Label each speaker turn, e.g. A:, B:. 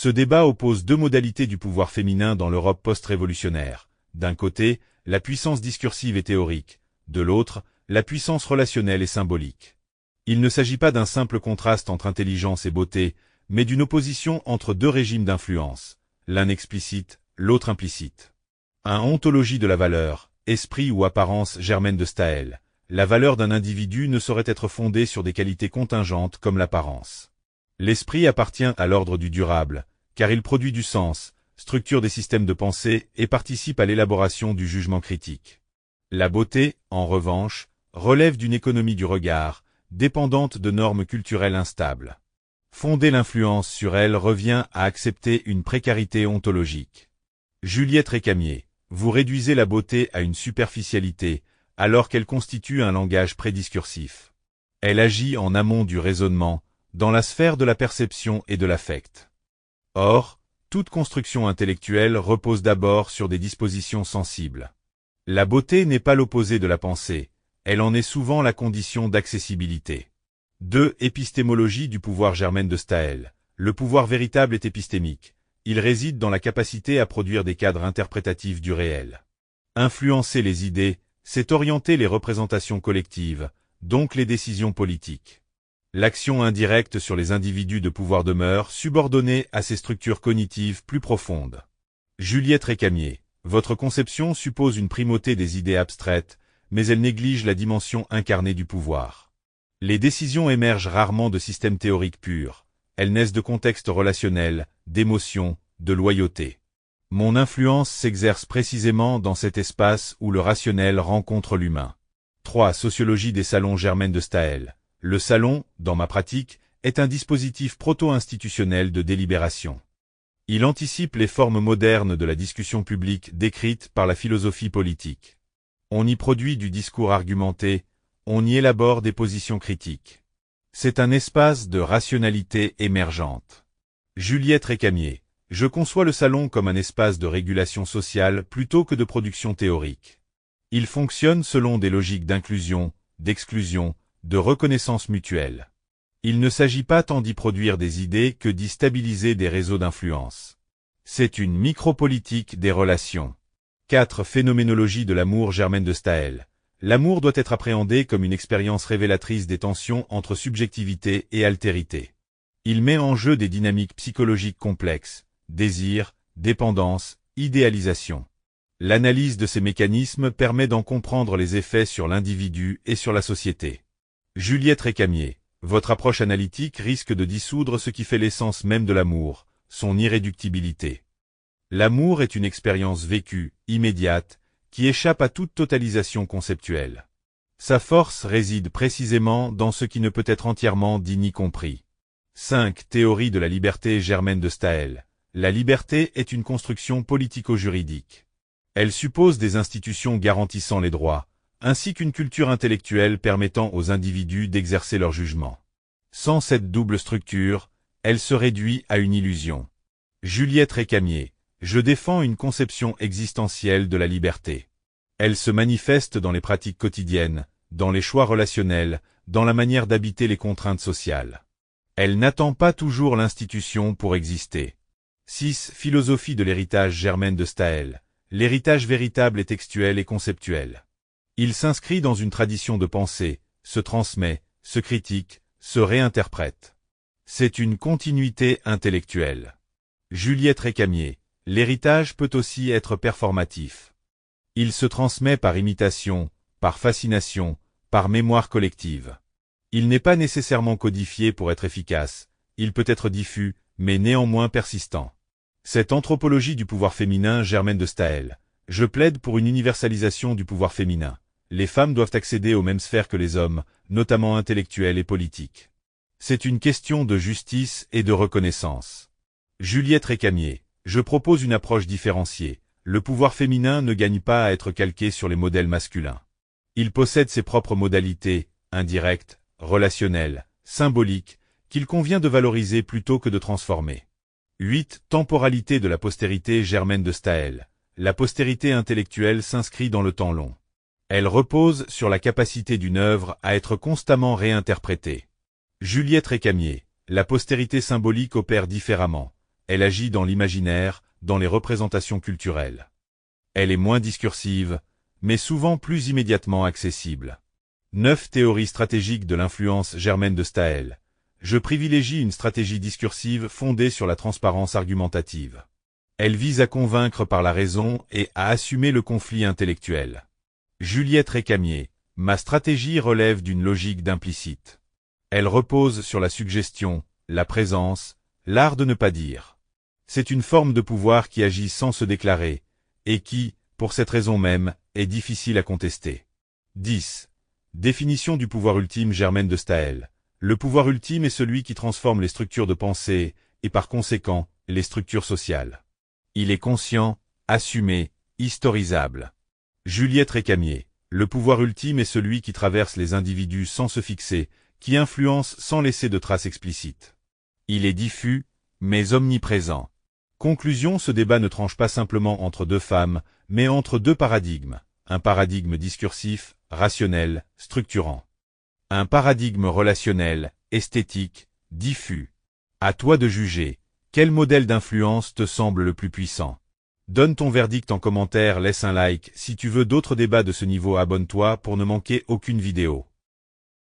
A: Ce débat oppose deux modalités du pouvoir féminin dans l'Europe post-révolutionnaire. D'un côté, la puissance discursive et théorique, de l'autre, la puissance relationnelle et symbolique. Il ne s'agit pas d'un simple contraste entre intelligence et beauté, mais d'une opposition entre deux régimes d'influence, l'un explicite, l'autre implicite. Ontologie de la valeur, esprit ou apparence Germaine de Staël. La valeur d'un individu ne saurait être fondée sur des qualités contingentes comme l'apparence. L'esprit appartient à l'ordre du durable, car il produit du sens, structure des systèmes de pensée et participe à l'élaboration du jugement critique. La beauté, en revanche, relève d'une économie du regard, dépendante de normes culturelles instables. Fonder l'influence sur elle revient à accepter une précarité ontologique. Juliette Récamier, vous réduisez la beauté à une superficialité, alors qu'elle constitue un langage prédiscursif. Elle agit en amont du raisonnement, dans la sphère de la perception et de l'affect. Or, toute construction intellectuelle repose d'abord sur des dispositions sensibles. La beauté n'est pas l'opposé de la pensée, elle en est souvent la condition d'accessibilité. 2. Épistémologie du pouvoir Germaine de Staël. Le pouvoir véritable est épistémique. Il réside dans la capacité à produire des cadres interprétatifs du réel. Influencer les idées, c'est orienter les représentations collectives, donc les décisions politiques. L'action indirecte sur les individus de pouvoir demeure subordonnée à ces structures cognitives plus profondes. Juliette Récamier, votre conception suppose une primauté des idées abstraites, mais elle néglige la dimension incarnée du pouvoir. Les décisions émergent rarement de systèmes théoriques purs, elles naissent de contextes relationnels, d'émotions, de loyauté. Mon influence s'exerce précisément dans cet espace où le rationnel rencontre l'humain. 3. Sociologie des salons Germaine de Staël. Le salon, dans ma pratique, est un dispositif proto-institutionnel de délibération. Il anticipe les formes modernes de la discussion publique décrites par la philosophie politique. On y produit du discours argumenté, on y élabore des positions critiques. C'est un espace de rationalité émergente. Juliette Récamier, je conçois le salon comme un espace de régulation sociale plutôt que de production théorique. Il fonctionne selon des logiques d'inclusion, d'exclusion, de reconnaissance mutuelle. Il ne s'agit pas tant d'y produire des idées que d'y stabiliser des réseaux d'influence. C'est une micropolitique des relations. 4. Phénoménologie de l'amour Germaine de Staël. L'amour doit être appréhendé comme une expérience révélatrice des tensions entre subjectivité et altérité. Il met en jeu des dynamiques psychologiques complexes, désir, dépendance, idéalisation. L'analyse de ces mécanismes permet d'en comprendre les effets sur l'individu et sur la société. Juliette Récamier, votre approche analytique risque de dissoudre ce qui fait l'essence même de l'amour, son irréductibilité. L'amour est une expérience vécue, immédiate, qui échappe à toute totalisation conceptuelle. Sa force réside précisément dans ce qui ne peut être entièrement dit ni compris. 5. Théorie de la liberté Germaine de Staël. La liberté est une construction politico-juridique. Elle suppose des institutions garantissant les droits, ainsi qu'une culture intellectuelle permettant aux individus d'exercer leur jugement. Sans cette double structure, elle se réduit à une illusion. Juliette Récamier, je défends une conception existentielle de la liberté. Elle se manifeste dans les pratiques quotidiennes, dans les choix relationnels, dans la manière d'habiter les contraintes sociales. Elle n'attend pas toujours l'institution pour exister. 6. Philosophie de l'héritage Germaine de Staël. L'héritage véritable est textuel et conceptuel. Il s'inscrit dans une tradition de pensée, se transmet, se critique, se réinterprète. C'est une continuité intellectuelle. Juliette Récamier, l'héritage peut aussi être performatif. Il se transmet par imitation, par fascination, par mémoire collective. Il n'est pas nécessairement codifié pour être efficace, il peut être diffus, mais néanmoins persistant. Cette anthropologie du pouvoir féminin Germaine de Staël. Je plaide pour une universalisation du pouvoir féminin. Les femmes doivent accéder aux mêmes sphères que les hommes, notamment intellectuelles et politiques. C'est une question de justice et de reconnaissance. Juliette Récamier, je propose une approche différenciée. Le pouvoir féminin ne gagne pas à être calqué sur les modèles masculins. Il possède ses propres modalités, indirectes, relationnelles, symboliques, qu'il convient de valoriser plutôt que de transformer. 8. Temporalité de la postérité Germaine de Staël. La postérité intellectuelle s'inscrit dans le temps long. Elle repose sur la capacité d'une œuvre à être constamment réinterprétée. Juliette Récamier, la postérité symbolique opère différemment. elle agit dans l'imaginaire, dans les représentations culturelles. Elle est moins discursive, mais souvent plus immédiatement accessible. 9 théories stratégiques de l'influence Germaine de Staël. Je privilégie une stratégie discursive fondée sur la transparence argumentative. Elle vise à convaincre par la raison et à assumer le conflit intellectuel. Juliette Récamier. Ma stratégie relève d'une logique d'implicite. Elle repose sur la suggestion, la présence, l'art de ne pas dire. C'est une forme de pouvoir qui agit sans se déclarer, et qui, pour cette raison même, est difficile à contester. 10. Définition du pouvoir ultime Germaine de Staël. Le pouvoir ultime est celui qui transforme les structures de pensée, et par conséquent, les structures sociales. Il est conscient, assumé, historisable. Juliette Récamier. Le pouvoir ultime est celui qui traverse les individus sans se fixer, qui influence sans laisser de traces explicites. Il est diffus, mais omniprésent. Conclusion, ce débat ne tranche pas simplement entre deux femmes, mais entre deux paradigmes. Un paradigme discursif, rationnel, structurant. Un paradigme relationnel, esthétique, diffus. À toi de juger, quel modèle d'influence te semble le plus puissant? Donne ton verdict en commentaire, laisse un like, si tu veux d'autres débats de ce niveau abonne-toi pour ne manquer aucune vidéo.